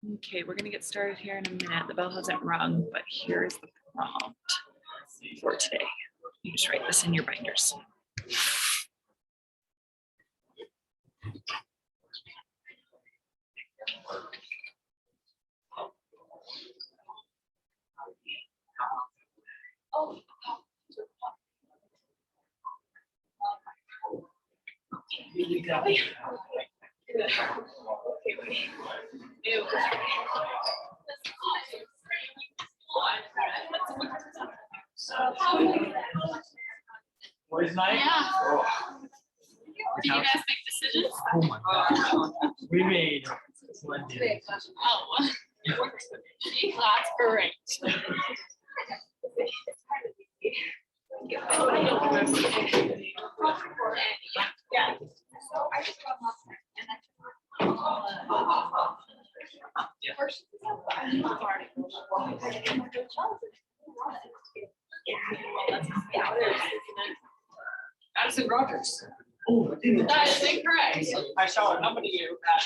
Okay, we're gonna get started here in a minute. The bell hasn't rung, but here's the prompt for today. You just write this in your binders. Boys' night? Yeah. Did you guys make decisions? Oh my God. We made one day. Oh. That's great. Yeah. Addison Rogers. Oh, That is incorrect. I saw a number of you at,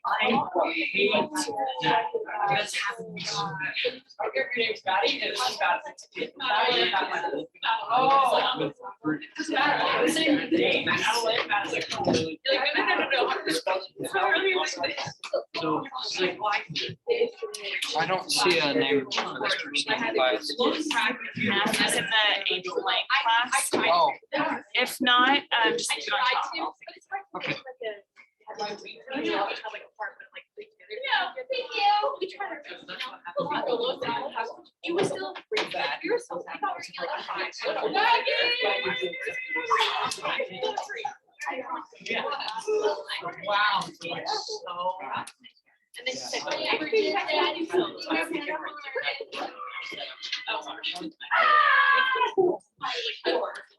I hate that. That's happened. Your name's Maddie, and it's just bad. Oh. It doesn't matter. The same name. I don't like that. Like, you're like, no. It's not really what it is. So, it's like, I don't see a name for this person. But Math is in the age blank class. oh, If not, just leave it on top. okay. You were still pretty bad. You were so bad. wow. And then she said, "Oh, yeah, Virginia, Daddy."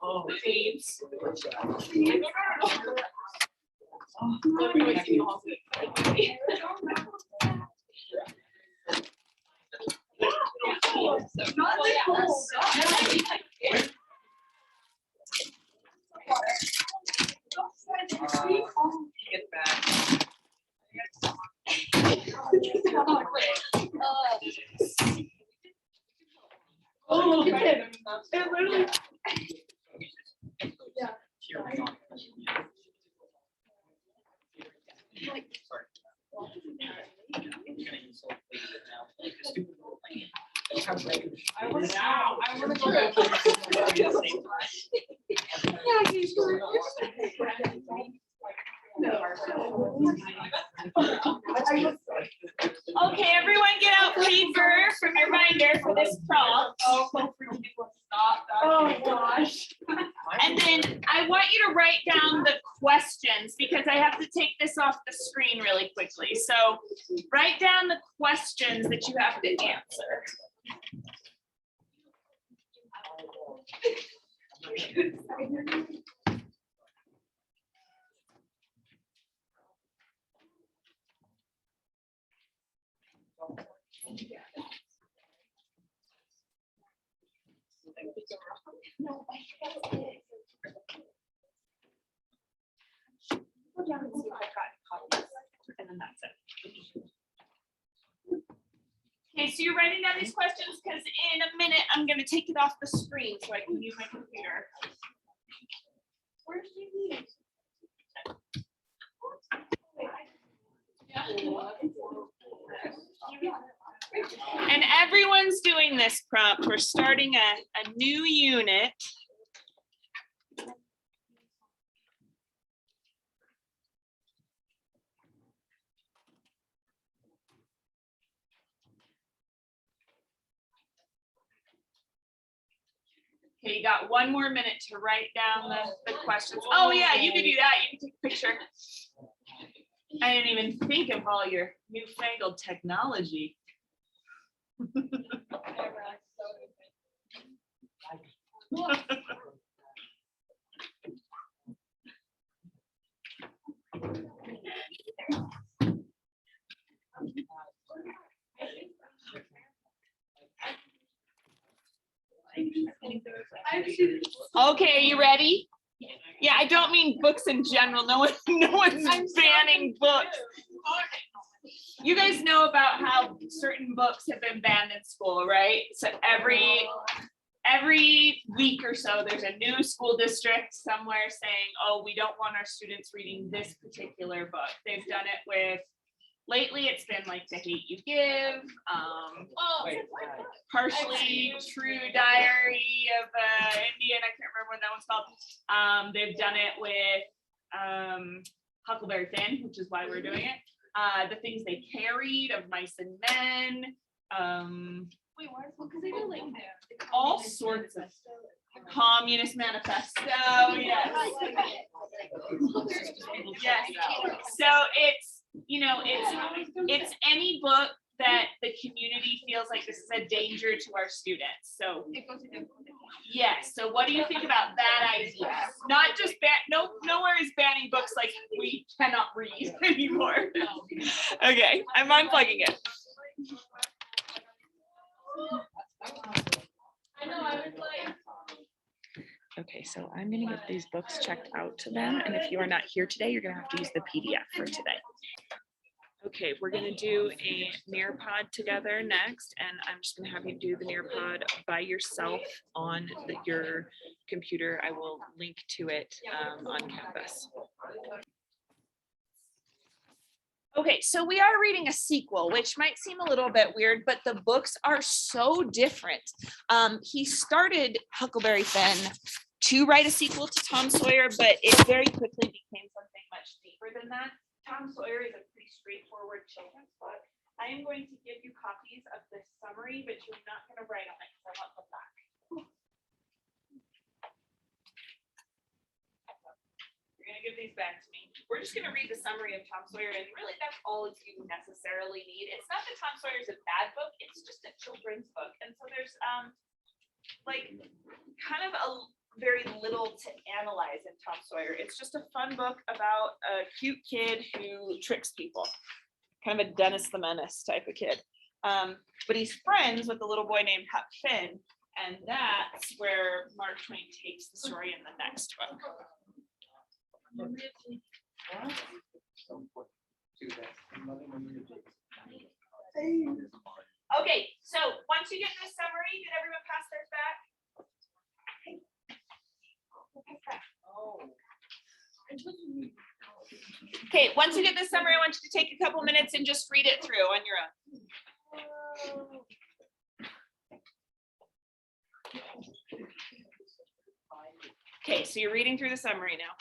Oh, Babes. get back. Oh, I want to go back. Okay, everyone get out paper for your binder for this prompt. oh gosh. And then I want you to write down the questions because I have to take this off the screen really quickly. So write down the questions that you have to answer. Go down and see if I've got copies, and then that's it. Okay, so you're writing down these questions because in a minute I'm going to take it off the screen so I can use my computer. Where's your meeting? And everyone's doing this prompt. We're starting a new unit. Okay, you got one more minute to write down the questions. Oh yeah, you can do that. You can take a picture. I didn't even think of all your newfangled technology. Okay, are you ready? Yeah, I don't mean books in general. No one's banning books. You guys know about how certain books have been banned in school, right? So every week or so, there's a new school district somewhere saying, oh, we don't want our students reading this particular book. They've done it with, lately it's been like The Hate U Give, Partially True Diary of Indian, I can't remember what that one's called. They've done it with Huckleberry Finn, which is why we're doing it. The Things They Carried of Mice and Men. Wait, why? Because they do like All sorts of Communist Manifesto, yes. Yes. So it's, you know, it's any book that the community feels like this is a danger to our students. So yes. So what do you think about that idea? Not just nowhere is banning books like we cannot read anymore. Okay, I'm unplugging it. Okay, so I'm gonna get these books checked out to them, and if you are not here today, you're gonna have to use the PDF for today. Okay, we're gonna do a Nearpod together next, and I'm just gonna have you do the Nearpod by yourself on your computer. I will link to it on Canvas. Okay, so we are reading a sequel, which might seem a little bit weird, but the books are so different. He started Huckleberry Finn to write a sequel to Tom Sawyer, but it very quickly became something much deeper than that. Tom Sawyer is a pretty straightforward children's book. I am going to give you copies of this summary, but you're not going to write on it because I want them back. You're going to give these back to me. We're just going to read the summary of Tom Sawyer, and really that's all you necessarily need. It's not that Tom Sawyer is a bad book, it's just a children's book. And so there's like kind of a very little to analyze in Tom Sawyer. It's just a fun book about a cute kid who tricks people. Kind of a Dennis the Menace type of kid. But he's friends with a little boy named Huck Finn, and that's where Mark Twain takes the story in the next book. Okay, so once you get this summary, did everyone pass theirs back? Okay, once you get this summary, I want you to take a couple minutes and just read it through on your own. Okay, so you're reading through the summary now.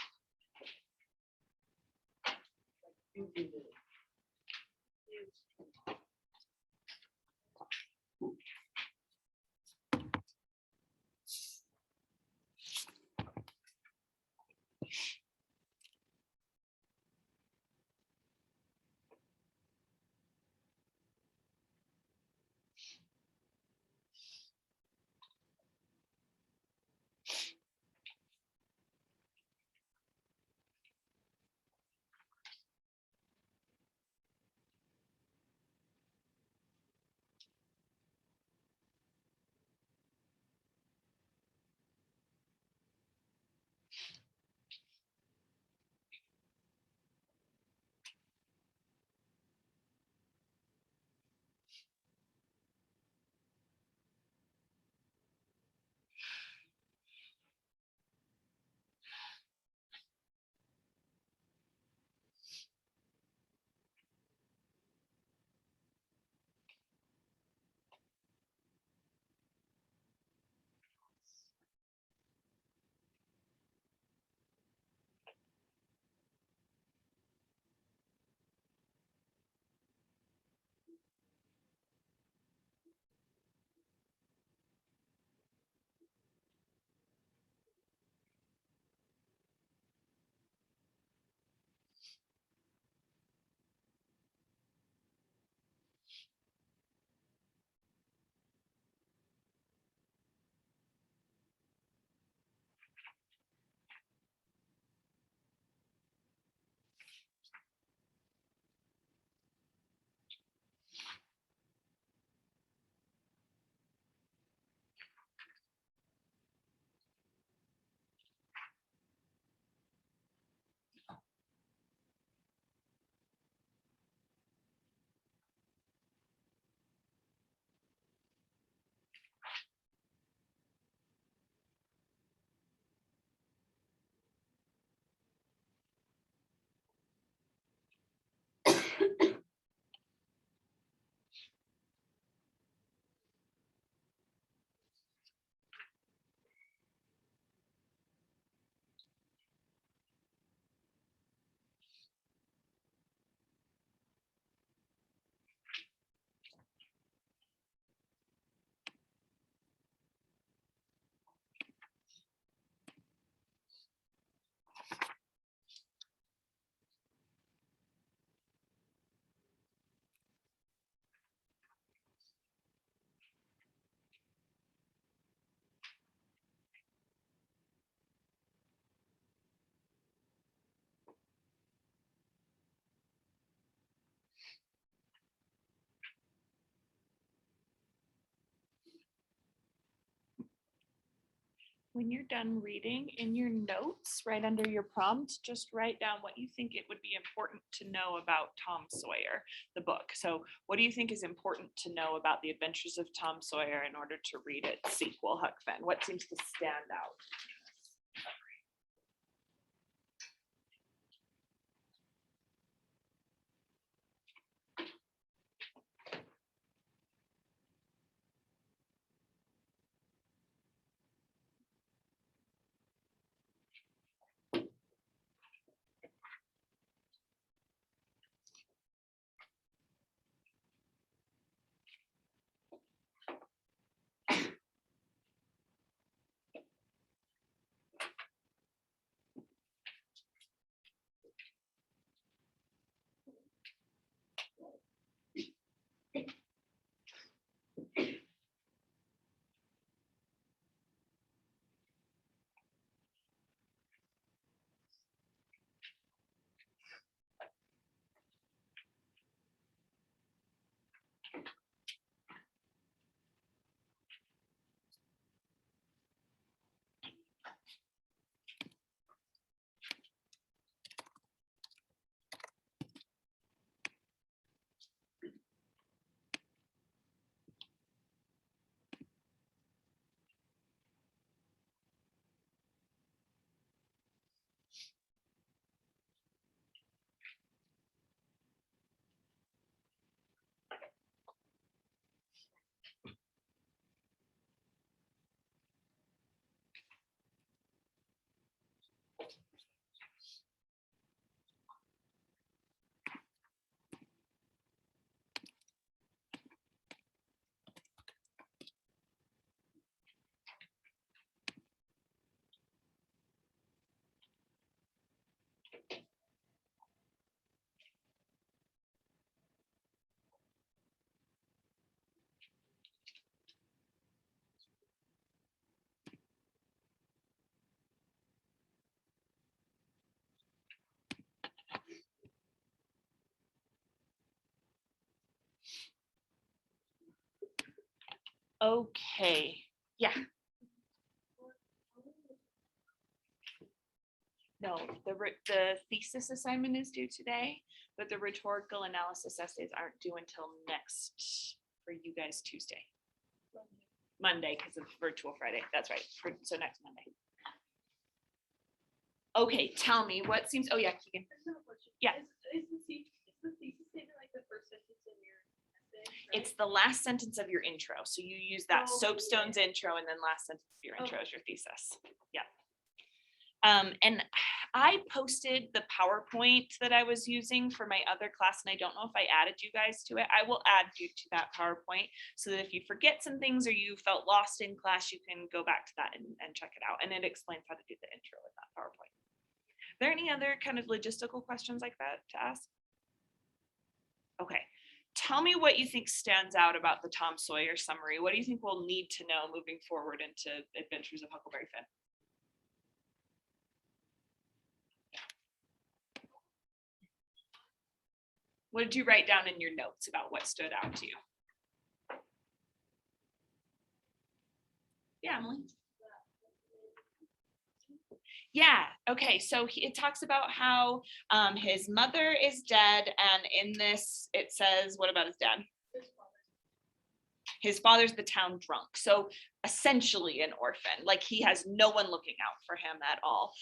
When you're done reading, in your notes, right under your prompt, just write down what you think it would be important to know about Tom Sawyer, the book. So what do you think is important to know about the adventures of Tom Sawyer in order to read its sequel, Huck Finn? What seems to stand out? Okay, yeah. No, the thesis assignment is due today, but the rhetorical analysis essays aren't due until next, for you guys, Tuesday. Monday, because of virtual Friday. That's right. So next Monday. Okay, tell me what seems, oh yeah, Keegan. Yeah. Is the thesis statement like the first sentence in your essay? Right? It's the last sentence of your intro. So you use that Oh, soapstones yeah. intro and then last sentence of your intro Okay. as your thesis. Yeah. And I posted the PowerPoint that I was using for my other class, and I don't know if I added you guys to it. I will add you to that PowerPoint so that if you forget some things or you felt lost in class, you can go back to that and check it out. And it explains how to do the intro with that PowerPoint. Are there any other kind of logistical questions like that to ask? Okay. Tell me what you think stands out about the Tom Sawyer summary. What do you think we'll need to know moving forward into Adventures of Huckleberry Finn? What did you write down in your notes about what stood out to you? Yeah, Emily. Yeah, okay, so it talks about how his mother is dead, and in this it says, what about his dad? His father's the town drunk, so essentially an orphan, like he has no one looking out for him at all,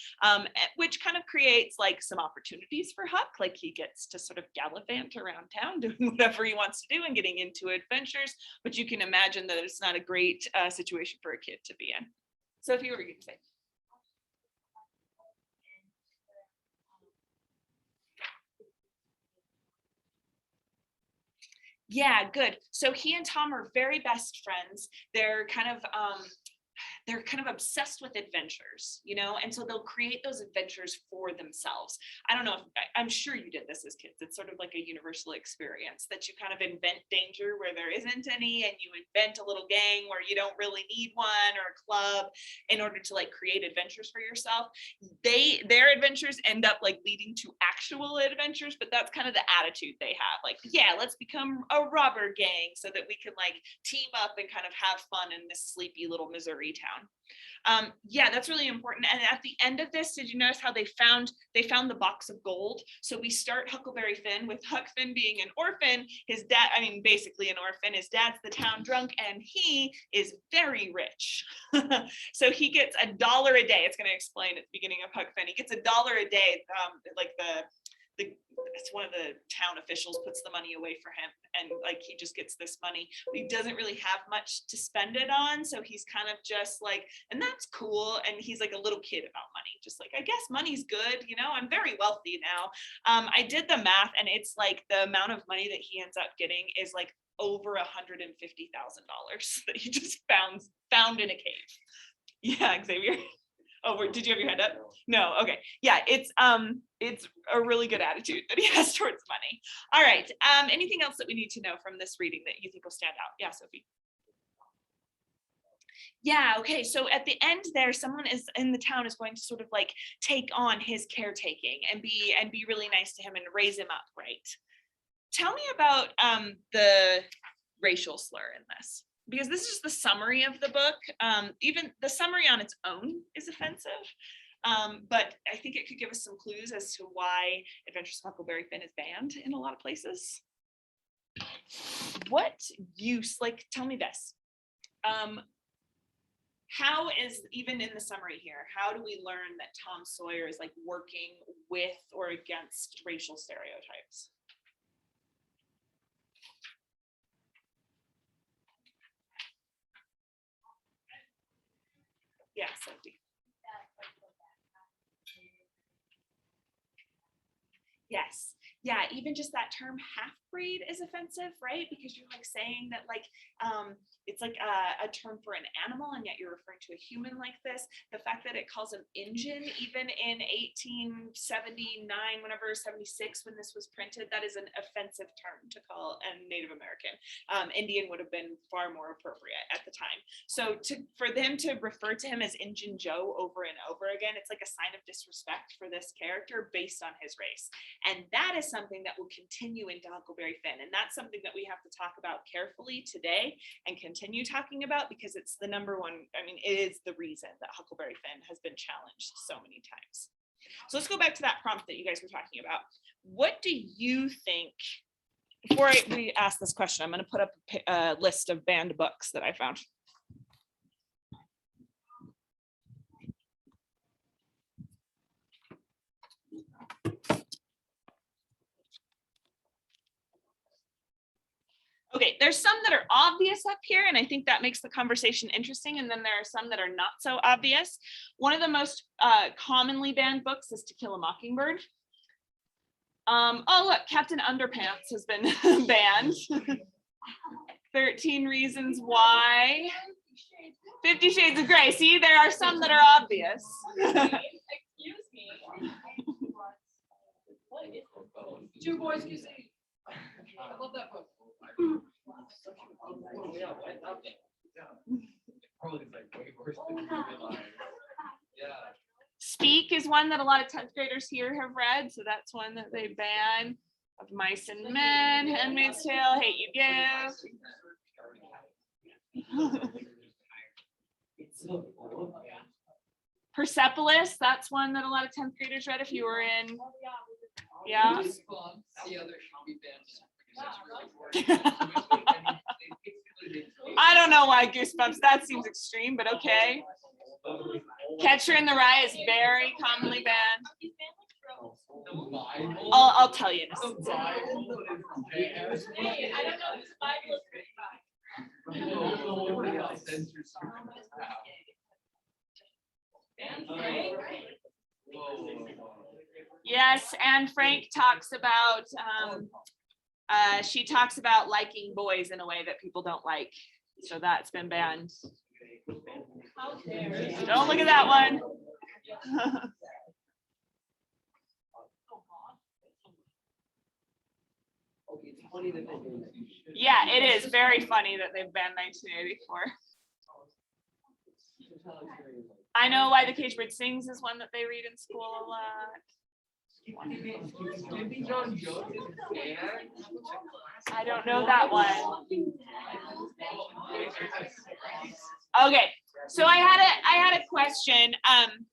which kind of creates like some opportunities for Huck, like he gets to sort of gallivant around town doing whatever he wants to do and getting into adventures, but you can imagine that it's not a great situation for a kid to be in. So if you were going to say. Yeah, good. So he and Tom are very best friends. They're kind of obsessed with adventures, you know, and so they'll create those adventures for themselves. I don't know if I'm sure you did this as kids. It's sort of like a universal experience that you kind of invent danger where there isn't any, and you invent a little gang where you don't really need one, or a club, in order to like create adventures for yourself. Their adventures end up like leading to actual adventures, but that's kind of the attitude they have. Like, yeah, let's become a robber gang so that we can like team up and kind of have fun in this sleepy little Missouri town. down. Yeah, that's really important. And at the end of this, did you notice how they found the box of gold? So we start Huckleberry Finn with Huck Finn being an orphan. His dad, I mean, basically an orphan. His dad's the town drunk, and he is very rich. So he gets $1 a day. It's going to explain at the beginning of Huck Finn. He gets $1 a day. Like it's one of the town officials puts the money away for him, and like he just gets this money, but he doesn't really have much to spend it on, so he's kind of just like, and that's cool, and he's like a little kid about money, just like, I guess money's good, you know, I'm very wealthy now. I did the math, and it's like the amount of money that he ends up getting is like over $150,000 that he just found in a cave. Yeah, Xavier. Oh, did you have your hand up? No, okay. Yeah, it's a really good attitude that he has towards money. All right, anything else that we need to know from this reading that you think will stand out? Yeah, Sophie. Yeah, okay, so at the end there, someone is in the town is going to sort of like take on his caretaking and be really nice to him and raise him up, right? Tell me about the racial slur in this, because this is just the summary of the book. Even the summary on its own is offensive, but I think it could give us some clues as to why Adventures of Huckleberry Finn is banned in a lot of places. What use, like, tell me this. How is, even in the summary here, how do we learn that Tom Sawyer is like working with or against racial stereotypes? Yeah, Sophie. Yes. Yeah, even just that term half breed is offensive, right? Because you're like saying that like it's like a term for an animal, and yet you're referring to a human like this. The fact that it calls him Injun even in 1879, whenever 76, when this was printed, that is an offensive term to call a Native American. Indian would have been far more appropriate at the time. So for them to refer to him as Injun Joe over and over again, it's like a sign of disrespect for this character based on his race. And that is something that will continue into Huckleberry Finn. And that's something that we have to talk about carefully today and continue talking about, because it's the number one, I mean, it is the reason that Huckleberry Finn has been challenged so many times. So let's go back to that prompt that you guys were talking about. What do you think, before we ask this question, I'm going to put up a list of banned books that I found. Okay, there's some that are obvious up here, and I think that makes the conversation interesting. And then there are some that are not so obvious. One of the most commonly banned books is To Kill a Mockingbird. Oh, look, Captain Underpants has been banned. 13 Reasons Why. 50 Shades of Grey. See, there are some that are obvious. Excuse me. What is this? Two Boys Can Sing. I love that book. Speak is one that a lot of 10th graders here have read, so that's one that they ban. Of Mice and Men, Handmaid's Tale, Hate You Give. Persepolis, that's one that a lot of 10th graders read if you were in. Yeah. I don't know why Goosebumps, that seems extreme, but okay. Catcher in the Rye is very commonly banned. I'll tell you in a second. I don't know if the Bible is Yes, Anne Frank talks about she talks about liking boys in a way that people don't like, so that's been banned. Don't look at that one. Yeah, it is very funny that they've banned 1984. I Know Why the Caged Bird Sings is one that they read in school a lot. I don't know that one. Okay, So I had a question.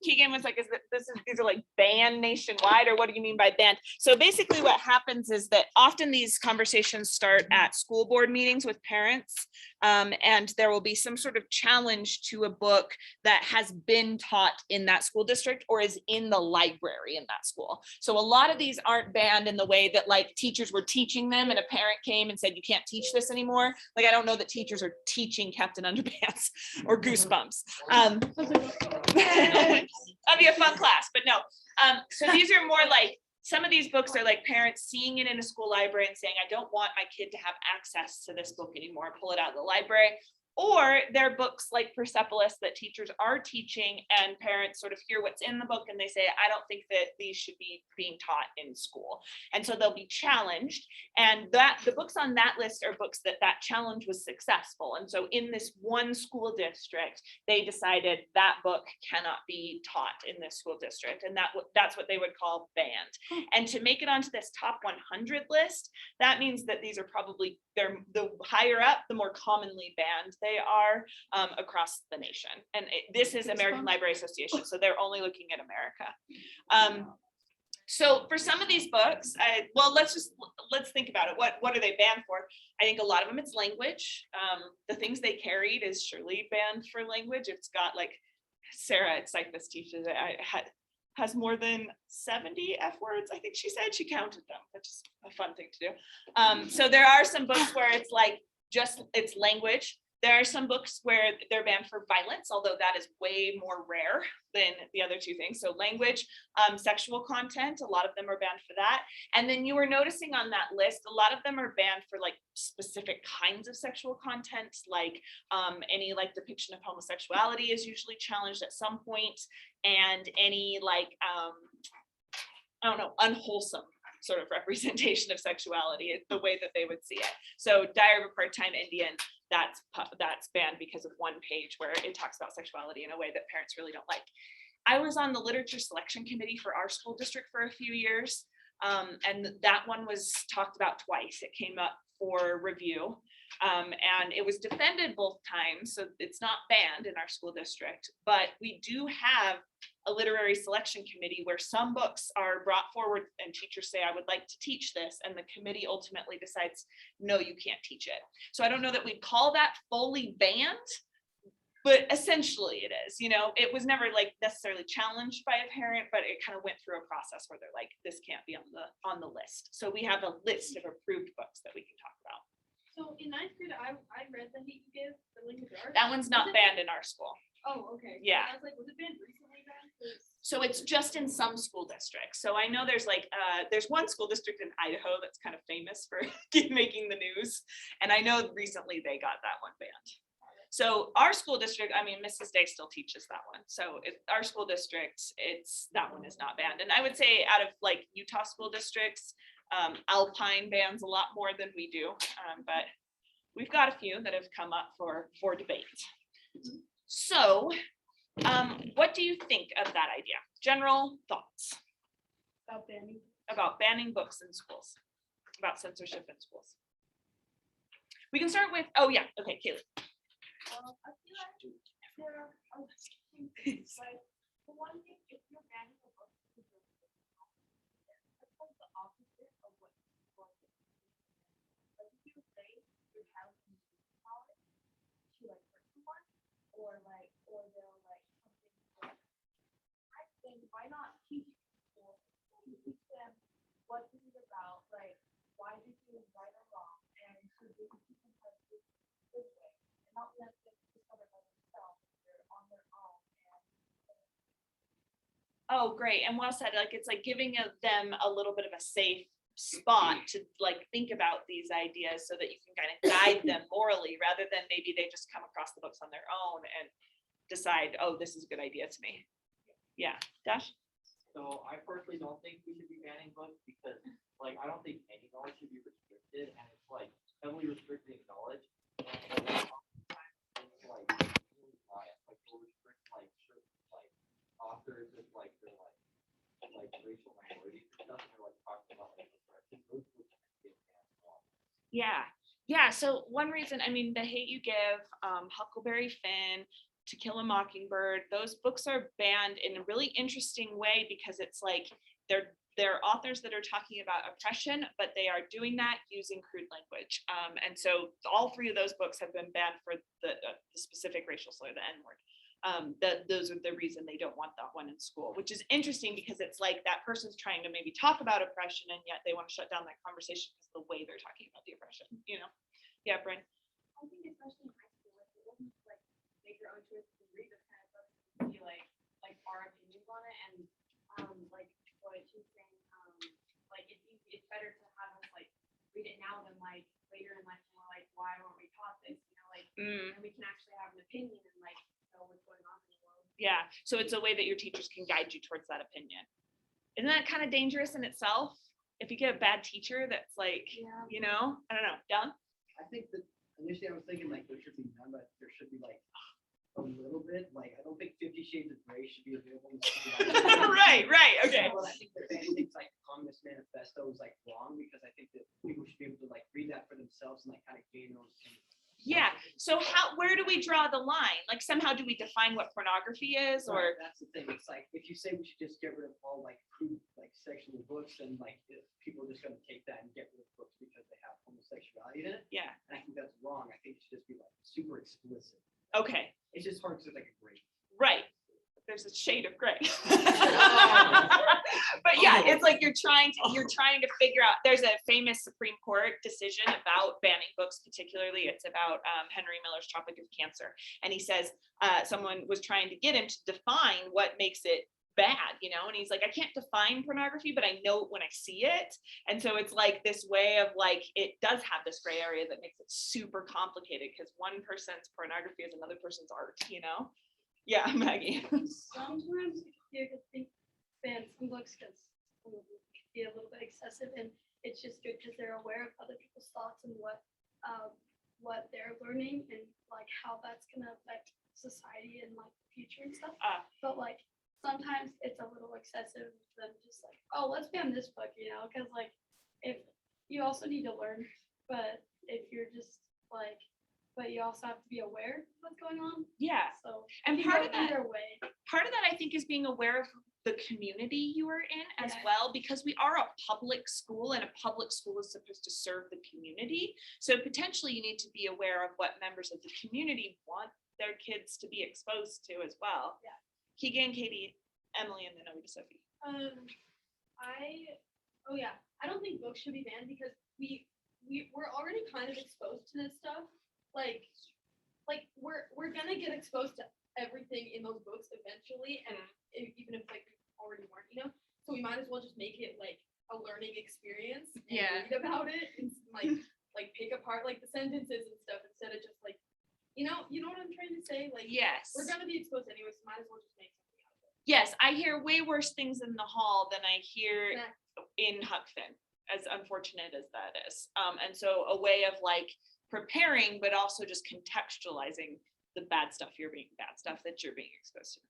Keegan was like, these are like banned nationwide, or what do you mean by banned? So basically what happens is that often these conversations start at school board meetings with parents. And there will be some sort of challenge to a book that has been taught in that school district or is in the library in that school. So a lot of these aren't banned in the way that like teachers were teaching them and a parent came and said, you can't teach this anymore. Like, I don't know that teachers are teaching Captain Underpants or Goosebumps. That'd be a fun class, but no. So these are more like, some of these books are like parents seeing it in a school library and saying, I don't want my kid to have access to this book anymore, pull it out of the library. Or they're books like Persepolis that teachers are teaching and parents sort of hear what's in the book and they say, I don't think that these should be being taught in school. And so they'll be challenged. And the books on that list are books that challenge was successful. And so in this one school district, they decided that book cannot be taught in this school district. And that's what they would call banned. And to make it onto this top 100 list, that means that these are probably, the higher up, the more commonly banned they are across the nation. And this is American Library Association, so they're only looking at America. So for some of these books, let's think about it. What are they banned for? I think a lot of them it's language. The things they carried is surely banned for language. It's got like, Sarah at Cyclist teaches it. Has more than 70 F words. I think she said she counted them. That's just a fun thing to do. So there are some books where it's like it's language. There are some books where they're banned for violence, although that is way more rare than the other two things. So language, sexual content, a lot of them are banned for that. And then you were noticing on that list, a lot of them are banned for like specific kinds of sexual content, like any like depiction of homosexuality is usually challenged at some point, and any like, I don't know, unwholesome sort of representation of sexuality is the way that they would see it. So Diary of a Part-Time Indian, that's banned because of one page where it talks about sexuality in a way that parents really don't like. I was on the literature selection committee for our school district for a few years. And that one was talked about twice. It came up for review. And it was defended both times, so it's not banned in our school district, but we do have a literary selection committee where some books are brought forward and teachers say, I would like to teach this, and the committee ultimately decides, no, you can't teach it. So I don't know that we'd call that fully banned, but essentially it is. It was never like necessarily challenged by a parent, but it kind of went through a process where they're like, this can't be on the list. So we have a list of approved books that we can talk about. So in ninth grade, I read The Hate You Give, The Language Arts. That one's not banned in our school. Oh, okay. Yeah. I was like, was it banned recently then? So it's just in some school districts. So I know there's like, there's one school district in Idaho that's kind of famous for making the news. And I know recently they got that one banned. So our school district, I mean, Mrs. Day still teaches that one. So our school district, that one is not banned. And I would say out of like Utah school districts, Alpine bans a lot more than we do, but we've got a few that have come up for debate. So what do you think of that idea? General thoughts about banning books in schools, about censorship in schools? We can start with, oh yeah, okay, Kaylee. I feel like there are other things, like for one thing, if you're banning a book, that's like the opposite of what people are doing. Like if you say your child can use knowledge to like hurt someone, or they'll like something like, I think why not teach people to teach them what this is about, like why this is right or wrong, and so they can teach them how to do it this way, and not let them discover by themselves. They're on their own. Oh, great. And well said. Like, it's like giving them a little bit of a safe spot to like think about these ideas so that you can kind of guide them morally, rather than maybe they just come across the books on their own and decide, oh, this is a good idea to me. Yeah, Dash? So I personally don't think we should be banning books because like I don't think any knowledge should be restricted, and it's like heavily restricting knowledge. And like we'll restrict like certain like authors and like they're like racial minorities and stuff, and they're like talking about like those books get banned a lot. Yeah. So one reason, I mean, The Hate You Give, Huckleberry Finn, To Kill a Mockingbird, those books are banned in a really interesting way because it's like they're authors that are talking about oppression, but they are doing that using crude language. And so all three of those books have been banned for the specific racial slur, the N-word. Those are the reason they don't want that one in school, which is interesting because it's like that person's trying to maybe talk about oppression and yet they want to shut down that conversation because of the way they're talking about the oppression, you know? Yeah, Bryn. I think especially in high school, like it wasn't like make your own choices and read this kind of books and see like our opinions on it and like what she's saying, like it's better to have us like read it now than like later in life and we're like, why weren't we taught this? You know, like and we can actually have an opinion and like know what's going on in the world. Yeah, so it's a way that your teachers can guide you towards that opinion. Isn't that kind of dangerous in itself? If you get a bad teacher that's like, Yeah. you know, I don't know, Don? I think that initially I was thinking like there should be none, but there should be like a little bit. Like I don't think 50 Shades of Grey should be available in school. Right, okay. Well, I think that things like Communist Manifesto is like wrong because I think that people should be able to like read that for themselves and like kind of gain those. Yeah, so where do we draw the line? Like somehow do we define what pornography is or? That's the thing. It's like if you say we should just get rid of all like crude like sexual books, then like people are just gonna take that and get rid of books because they have homosexuality in it. Yeah, And I think that's wrong. I think it should just be like super explicit. okay, It's just hard because it's like a grade. right. There's a shade of gray. But yeah, it's like you're trying to figure out, there's a famous Supreme Court decision about banning books, particularly it's about Henry Miller's Tropic of Cancer. And he says someone was trying to get him to define what makes it bad, you know, and he's like, I can't define pornography, but I know it when I see it. And so it's like this way of like, it does have this gray area that makes it super complicated because one person's pornography is another person's art, you know? Yeah, Maggie. Sometimes you could think ban some books because be a little bit excessive, and it's just good because they're aware of other people's thoughts and what they're learning and like how that's gonna affect society and like the future and stuff. But like sometimes it's a little excessive than just like, oh, let's ban this book, you know, because like if you also need to learn, but if you're just like, but you also have to be aware of what's going on. Yeah. So And you part go of that, either way. I think is being aware of the community you are in as Yeah. well, because we are a public school and a public school is supposed to serve the community. So potentially you need to be aware of what members of the community want their kids to be exposed to as well. Yeah. Keegan, Katie, Emily, and then over to Sophie. I don't think books should be banned because we're already kind of exposed to this stuff. Like we're gonna get exposed to everything in those books eventually, and even if like we already weren't, you know. So we might as well just make it like a learning experience and read about it and like pick apart like the sentences and stuff instead of just like, you know what I'm trying to say? Like Yes. we're gonna be exposed anyway, so might as well just make something out of it. Yes, I hear way worse things in the hall than I hear in Huckfin, as unfortunate as that is. And so a way of like preparing, but also just contextualizing the bad stuff that you're being exposed to.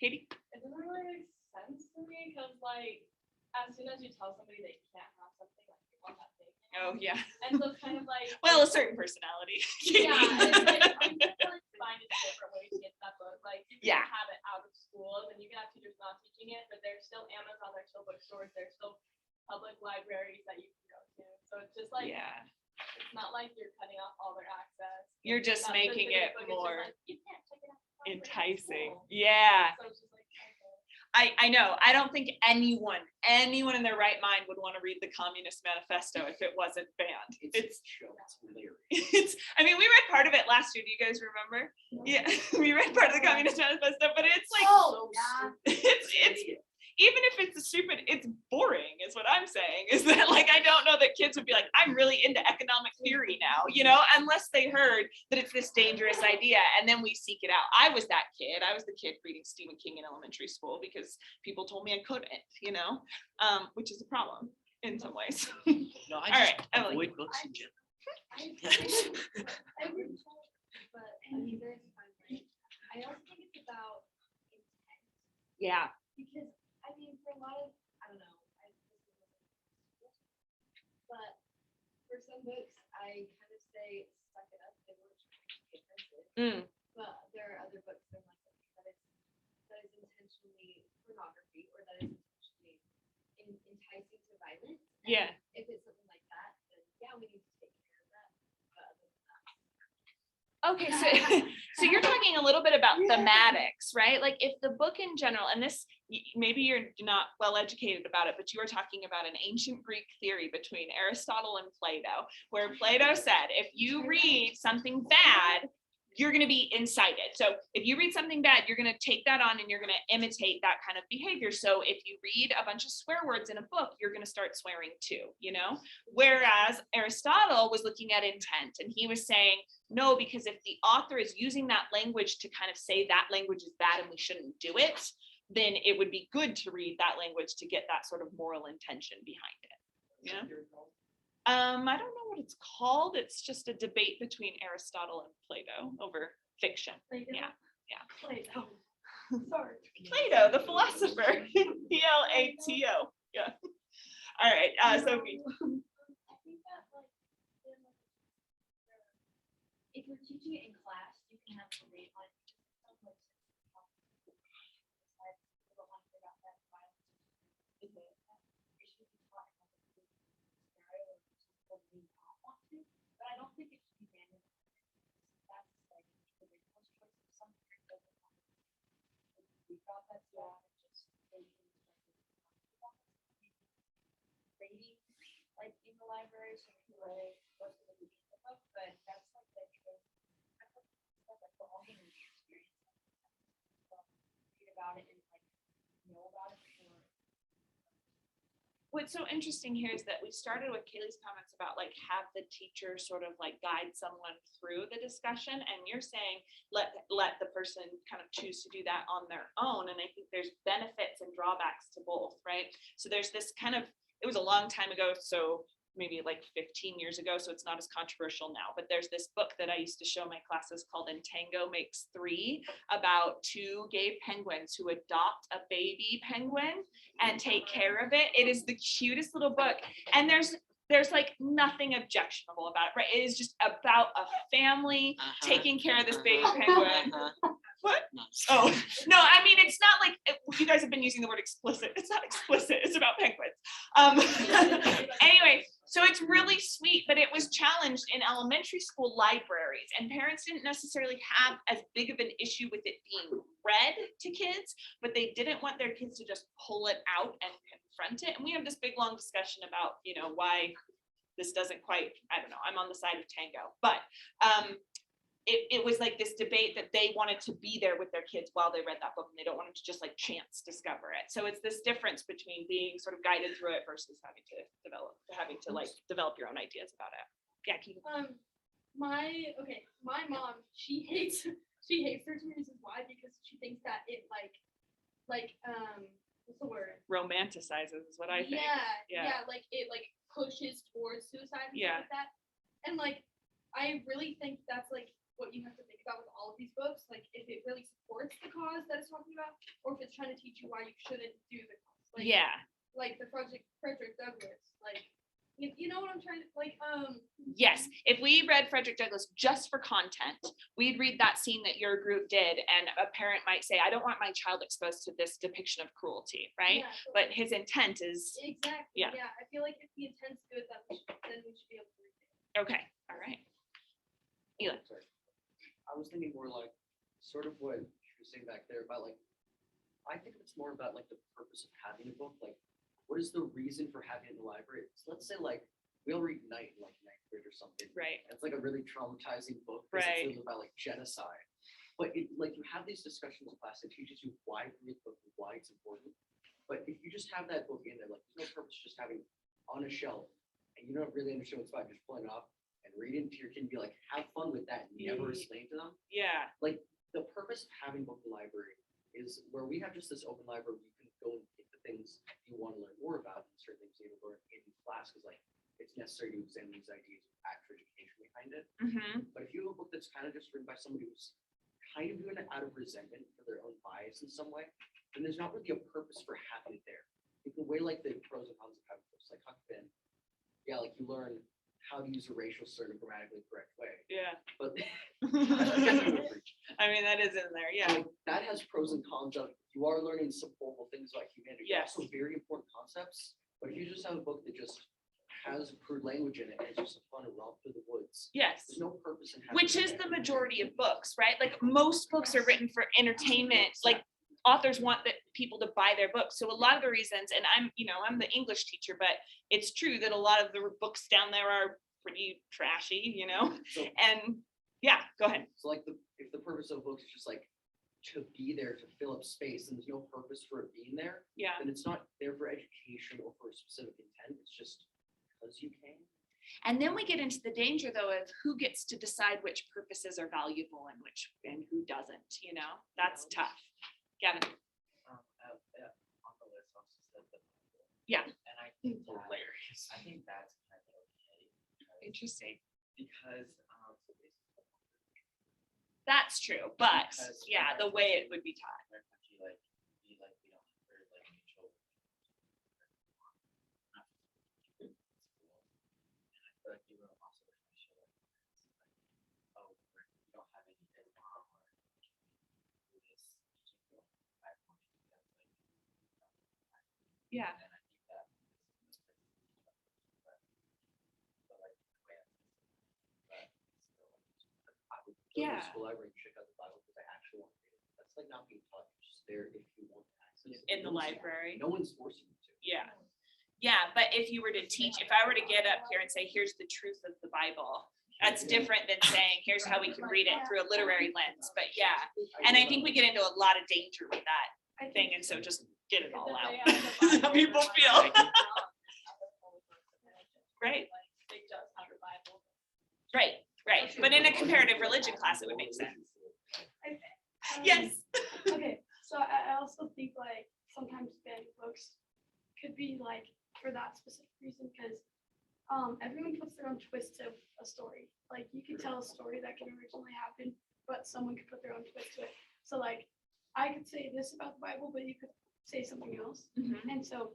Katie? It doesn't really make sense to me because like as soon as you tell somebody they can't have something, like you want that thing. Oh, yeah. And so it's kind of like Well, a certain personality. yeah, it's like, I'm just like finding a different way to get that book. Like you can Yeah. have it out of schools and you can have teachers not teaching it, but there's still Amazon, there's still bookstores, there's still public libraries that you can go to. So it's just like Yeah, it's not like you're cutting off all their access. you're just That making specific it book is just more like, you can't check it out. It's not enticing. cool. Yeah, So it's just like, okay. I know. I don't think anyone in their right mind would want to read the Communist Manifesto if it wasn't banned. It's hilarious. I mean, we read part of it last year. Do you guys remember? Yeah, we read part of the Communist Manifesto, but it's like, Oh, yeah. it's even if it's boring, is what I'm saying. Is that like, I don't know that kids would be like, I'm really into economic theory now, you know, unless they heard that it's this dangerous idea and then we seek it out. I was that kid. I was the kid reading Stephen King in elementary school because people told me I couldn't, you know, which is a problem in some ways. No, All I right, just Emily. avoid books in general. I would, but I mean, there's fun, right? I also think it's about intent Yeah. because I mean, for a lot of, I don't know, but for some books, I kind of say, suck it up, they were trying to be offensive. but there are other books that are like that is intentionally pornography or that is intentionally enticing to violence. And Yeah. if it's something like that, then yeah, we need to take care of that. But other than that, Okay, so so you're talking a little bit about thematics, right? Like if the book in general, and this maybe you're not well educated about it, but you were talking about an ancient Greek theory between Aristotle and Plato, where Plato said if you read something bad, you're going to be incited. So if you read something bad, you're going to take that on and you're going to imitate that kind of behavior. So if you read a bunch of swear words in a book, you're going to start swearing too, you know? Whereas Aristotle was looking at intent and he was saying, no, because if the author is using that language to kind of say that language is bad and we shouldn't do it, then it would be good to read that language to get that sort of moral intention behind it. Yeah. I don't know what it's called. It's just a debate between Aristotle and Plato over fiction. Plato. Yeah. Plato. Sorry. Plato, the philosopher. Plato. Yeah. All right. Sophie. I think that like if you're teaching it in class, you can have a rate on some books. It should be taught in like a scenario or people may not want to, but I don't think it should be random. That's like the original choice of some curriculum. We thought that's wrong and just rating like in the library, so we can like go to the beginning of the book, but that's like the choice. That's like we're all getting the experience. Read about it and like know about it before. What's so interesting here is that we started with Kaylee's comments about like have the teacher sort of like guide someone through the discussion, and you're saying let the person kind of choose to do that on their own. And I think there's benefits and drawbacks to both, right? So there's this kind of, it was a long time ago, so maybe like 15 years ago, so it's not as controversial now, but there's this book that I used to show my classes called Entango Makes Three, about two gay penguins who adopt a baby penguin and take care of it. It is the cutest little book, and there's like nothing objectionable about it, right? It is just about a family taking care of this baby penguin. What? Oh, no, I mean, it's not like, you guys have been using the word explicit. It's not explicit, it's about penguins. Anyway, so it's really sweet, but it was challenged in elementary school libraries, and parents didn't necessarily have as big of an issue with it being read to kids, but they didn't want their kids to just pull it out and confront it. And we have this big, long discussion about, you know, why this doesn't quite, I don't know, I'm on the side of Tango, but it was like this debate that they wanted to be there with their kids while they read that book, and they don't want them to just like chance discover it. So it's this difference between being sort of guided through it versus having to develop your own ideas about it. Yeah, keep My mom, she hates Search for Reasons Why because she thinks that it like what's the word? romanticizes is what I think. Yeah, like it like pushes towards suicide and Yeah. stuff like that. And like I really think that's like what you have to think about with all of these books, like if it really supports the cause that it's talking about, or if it's trying to teach you why you shouldn't do the cause. Like, Yeah. Like the Frederick Douglass, like you know what I'm trying to like. Yes, if we read Frederick Douglass just for content, we'd read that scene that your group did, and a parent might say, I don't want my child exposed to this depiction of cruelty, right? Yeah, But his intent is, exactly. yeah. Yeah, I feel like if the intent's good, then we should be able to read it. okay, all right. Eli. Sorry. I was thinking more like sort of what you were saying back there about like, I think it's more about like the purpose of having a book. Like, what is the reason for having it in the library? So let's say like we'll read Night in like ninth grade or something. Right. It's like a really traumatizing book because Right. it's really about like genocide. But it, like you have these discussions in class that teaches you why to read the book and why it's important. But if you just have that book in there, like there's no purpose just having it on a shelf and you don't really understand what's about, just pulling it off and read it to your kid and be like, have fun with that and never explain to them. Yeah. Like the purpose of having book in the library is where we have just this open library where you can go and get the things you want to learn more about and certain things you need to learn in class because like it's necessary to examine these ideas with actual education behind it. Mm-hmm. But if you have a book that's kind of just written by somebody who's kind of doing it out of resentment for their own bias in some way, then there's not really a purpose for having it there. Like the way like the pros and cons of having books like Huck Finn, yeah, like you learn how to use a racial slur in a grammatically correct way. Yeah. But I mean, that is in there, yeah. like, that has pros and cons of, you are learning some horrible things about humanity. They're Yes. Also very important concepts, but if you just have a book that just has crude language in it, and it's just a fun romp through the woods, Yes. there's no purpose in having. Which is the majority of books, right? Like most books are written for entertainment, like authors want that people to buy their books. So a lot of the reasons, and I'm the English teacher, but it's true that a lot of the books down there are pretty trashy, So, and yeah, go ahead. so like if the purpose of a book is just like to be there to fill up space and there's no purpose for it being there, Yeah. then it's not there for education or for a specific intent. It's just because you can. And then we get into the danger though of who gets to decide which purposes are valuable and who doesn't, that's tough. Gavin. On the list, also said the Bible. Yeah. And I think that, Hilarious. I think that's kind of okay. Interesting. Because, That's true, but Because- yeah, the way it would be taught. in our country, we don't have very many children. Not in school. And I feel like you will also show oh, we don't have any Islam or Buddhist teaching platform that's Yeah. and I think that is but like the way I but still I would go to Yeah. the school library and check out the Bible because I actually want to read it. That's like not being taught, it's just there if you want to access it. In the No one's- library. No one's forcing you to. Yeah. Yeah, but if you were to teach, if I were to get up here and say, here's the truth of the Bible, that's different than saying, here's how we can read it through a literary lens. But yeah, and I think we get into a lot of danger with that I think thing, and so just get it all out. How How people feel. Right. They just have the Bible. Right, right. But in a comparative religion class, it would make sense. Yes. Okay, so I also think like sometimes banning books could be like for that specific reason, because everyone puts their own twist to a story. Like you could tell a story that can originally happen, but someone could put their own twist to it. So like I could say this about the Bible, but you could say something else. And so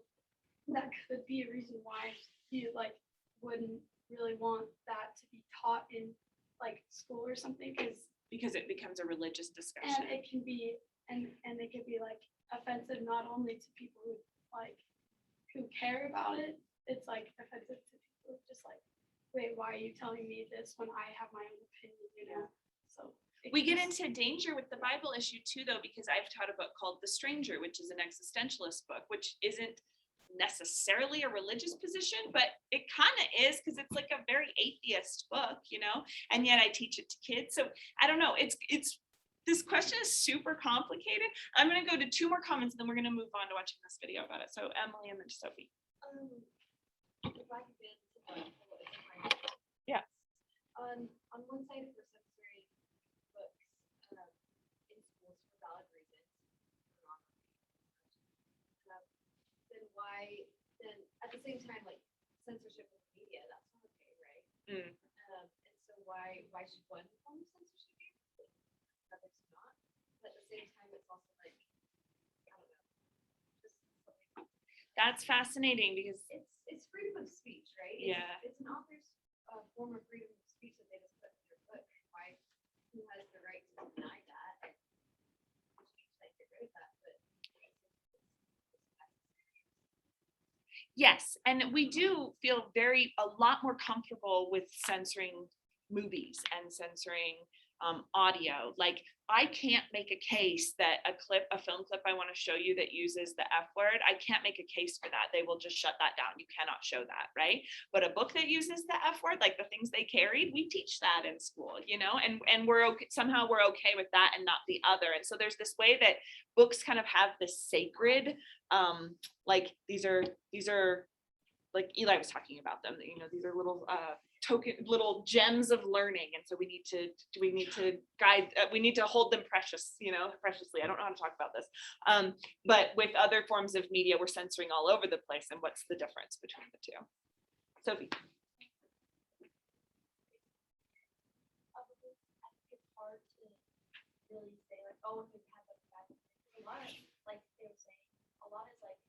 that could be a reason why you like wouldn't really want that to be taught in like school or something, Because it becomes a religious and discussion. it can be and it could be like offensive not only to people who like who care about it, it's like offensive to people who just like, wait, why are you telling me this when I have my own opinion, So it We get can just- into danger with the Bible issue too, though, because I've taught a book called The Stranger, which is an existentialist book, which isn't necessarily a religious position, but it kind of is because it's like a very atheist book, and yet I teach it to kids. So I don't know. It's this question is super complicated. I'm going to go to 2 more comments and then we're going to move on to watching this video about it. So Emily and then Sophie. If I could get to the Yeah. On one side of the sensory books, in schools for valid reasons, for then at the same time, like censorship of media, that's not okay, right? Mm. And so why should one form of censorship be? Others not, but at the same time, it's also like, I don't know, just something. That's fascinating because It's freedom of speech, right? Yeah. It's an author's form of freedom of speech that they just put in their book. Why, who has the right to deny that? And which means they get rid of that, but. yes, and we do feel a lot more comfortable with censoring movies and censoring audio. Like I can't make a case that a film clip I want to show you that uses the F word, I can't make a case for that. They will just shut that down. You cannot show that, right? But a book that uses the F word, like the things they carried, we teach that in school, and we're okay, somehow we're okay with that and not the other. And so there's this way that books kind of have this sacred, like these are like Eli was talking about them, these are little little gems of learning, and so we need to guide, we need to hold them preciously. I don't know how to talk about this, but with other forms of media, we're censoring all over the place, and what's the difference between the two? Sophie. It's hard to really say like, oh, we have a bad. A lot of, like they were saying, a lot is like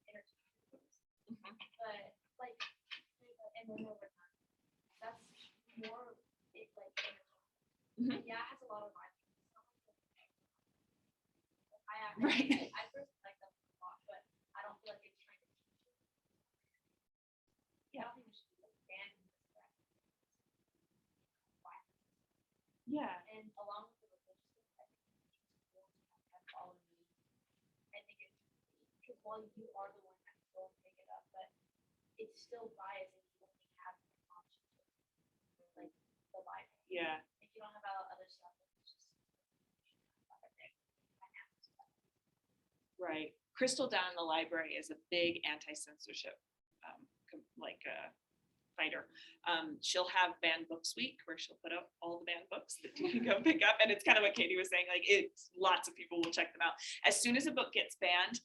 entertainment, but like, and then we're not Yeah, it has a lot of violence. Right. I personally like them a lot, but I don't feel like it's trying to teach you. I don't think we should be like banning this stuff. Yeah. And along with the religious stuff, I think schools have all of these. I think it's because while you are the one that will pick it up, but it's still biased and you only have an option to like the Bible. Yeah. If you don't have other stuff, it's just Right. Crystal down in the library is a big anti-censorship, fighter. She'll have banned books week where she'll put up all the banned books that you can go pick up. And it's kind of what Katie was saying, like it's lots of people will check them out. As soon as a book gets banned,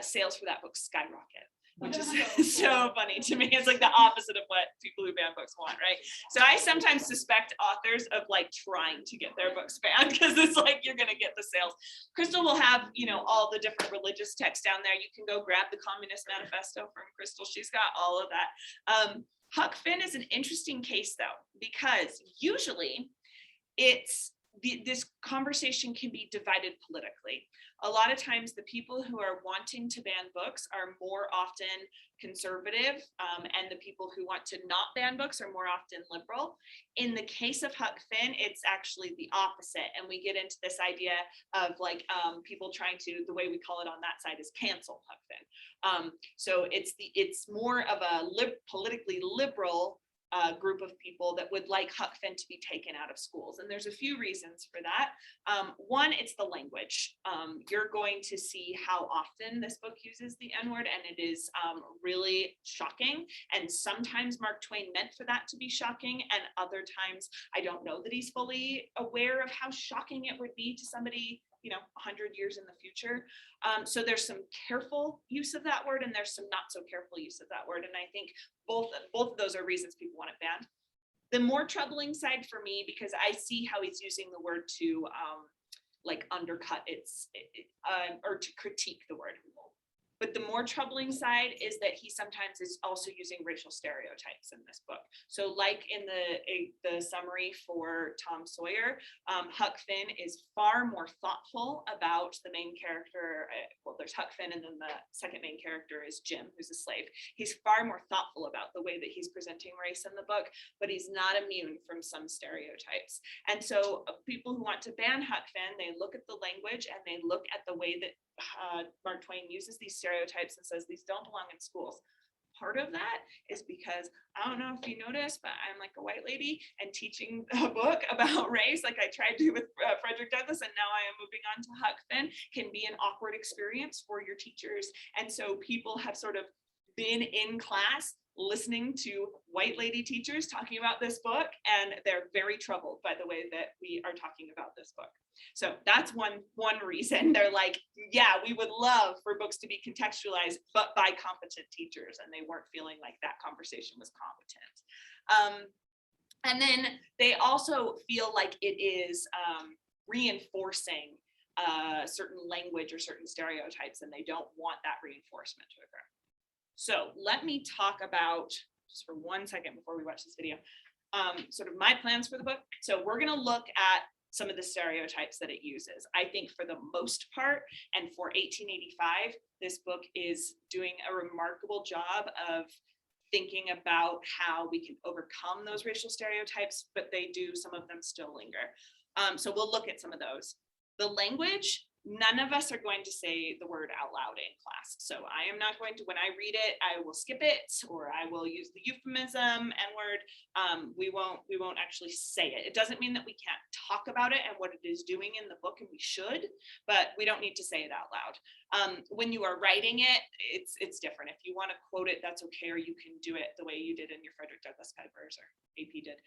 sales for that book skyrocket, which is so funny to me. It's like the opposite of what people who ban books want, right? So I sometimes suspect authors of like trying to get their books banned because it's like you're gonna get the sales. Crystal will have, all the different religious texts down there. You can go grab the Communist Manifesto from Crystal. She's got all of that. Huck Finn is an interesting case though, because usually this conversation can be divided politically. A lot of times the people who are wanting to ban books are more often conservative, and the people who want to not ban books are more often liberal. In the case of Huck Finn, it's actually the opposite. And we get into this idea of like people trying to, the way we call it on that side is cancel Huck Finn. So it's more of a politically liberal group of people that would like Huck Finn to be taken out of schools. And there's a few reasons for that. One, it's the language. You're going to see how often this book uses the N-word, and it is really shocking. And sometimes Mark Twain meant for that to be shocking, and other times I don't know that he's fully aware of how shocking it would be to somebody 100 years in the future. So there's some careful use of that word and there's some not so careful use of that word. And I think both of those are reasons people want it banned. The more troubling side for me, because I see how he's using the word to like undercut or to critique the word. But the more troubling side is that he sometimes is also using racial stereotypes in this book. So like in the summary for Tom Sawyer, Huck Finn is far more thoughtful about the main character. Well, there's Huck Finn, and then the second main character is Jim, who's a slave. He's far more thoughtful about the way that he's presenting race in the book, but he's not immune from some stereotypes. And so people who want to ban Huck Finn, they look at the language and they look at the way that Mark Twain uses these stereotypes and says these don't belong in schools. Part of that is because, I don't know if you noticed, but I'm like a white lady and teaching a book about race, like I tried to with Frederick Douglass, and now I am moving on to Huck Finn, can be an awkward experience for your teachers. And so people have sort of been in class listening to white lady teachers talking about this book, and they're very troubled by the way that we are talking about this book. So that's one reason. They're like, yeah, we would love for books to be contextualized, but by competent teachers, and they weren't feeling like that conversation was competent. And then they also feel like it is reinforcing certain language or certain stereotypes, and they don't want that reinforcement to occur. So let me talk about, just for 1 second before we watch this video, sort of my plans for the book. So we're gonna look at some of the stereotypes that it uses. I think for the most part, and for 1885, this book is doing a remarkable job of thinking about how we can overcome those racial stereotypes, but some of them still linger. So we'll look at some of those. The language, none of us are going to say the word out loud in class. So I am not going to, when I read it, I will skip it, or I will use the euphemism N-word. We won't actually say it. It doesn't mean that we can't talk about it and what it is doing in the book, and we should, but we don't need to say it out loud. When you are writing it, it's different. If you want to quote it, that's okay, or you can do it the way you did in your Frederick Douglass papers, or AP did,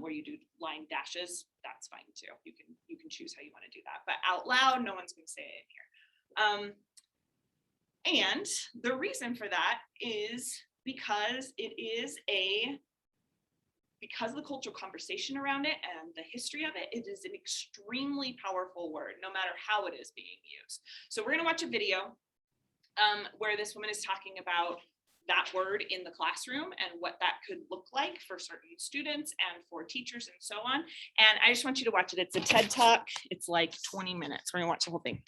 where you do line dashes. That's fine too. You can choose how you want to do that, but out loud, no one's going to say it in here. And the reason for that is because because of the cultural conversation around it and the history of it, it is an extremely powerful word, no matter how it is being used. So we're gonna watch a video where this woman is talking about that word in the classroom and what that could look like for certain students and for teachers and so on. And I just want you to watch it. It's a TED Talk. It's like 20 minutes. We're gonna watch the whole thing.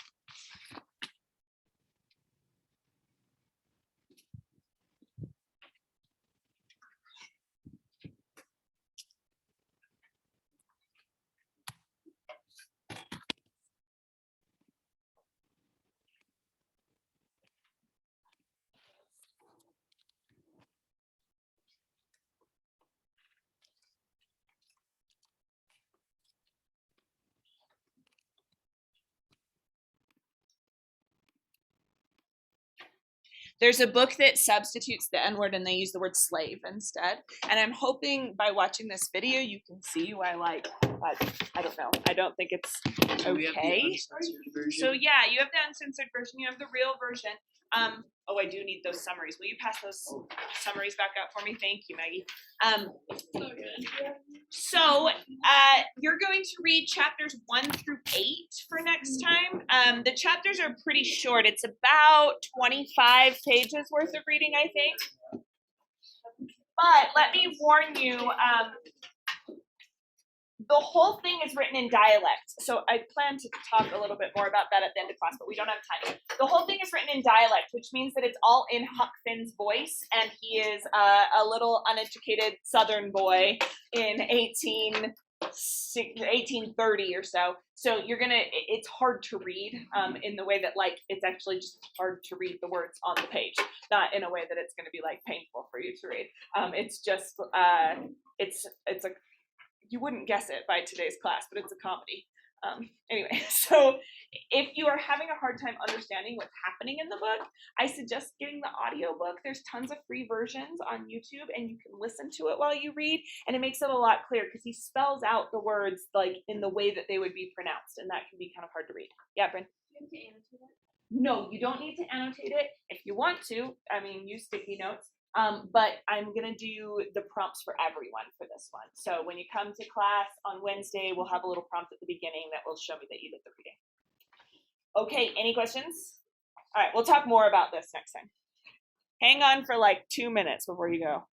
There's a book that substitutes the N-word and they use the word slave instead. And I'm hoping by watching this video, you can see why, like, I don't know. I don't think it's Do we have the okay. uncensored version? So yeah, you have the uncensored version, you have the real version. Oh, I do need those summaries. Will you pass those summaries back out for me? Thank you, Maggie. So you're going to read chapters 1 through 8 for next time. The chapters are pretty short. It's about 25 pages worth of reading, I think. But let me warn you, the whole thing is written in dialect. So I plan to talk a little bit more about that at the end of class, but we don't have time. The whole thing is written in dialect, which means that it's all in Huck Finn's voice. And he is a little uneducated Southern boy in 1830 or so. So it's hard to read in the way that, like, it's actually just hard to read the words on the page, not in a way that it's going to be like painful for you to read. It's just, it's a, you wouldn't guess it by today's class, but it's a comedy. Anyway, so if you are having a hard time understanding what's happening in the book, I suggest getting the audiobook. There's tons of free versions on YouTube and you can listen to it while you read, and it makes it a lot clearer because he spells out the words like in the way that they would be pronounced, and that can be kind of hard to read. Yeah, Bryn? No, you don't need to annotate it. If you want to, I mean, use sticky notes. But I'm gonna do the prompts for everyone for this one. So when you come to class on Wednesday, we'll have a little prompt at the beginning that will show me that you did the reading. Okay, any questions? All right, we'll talk more about this next time. Hang on for like 2 minutes before you go.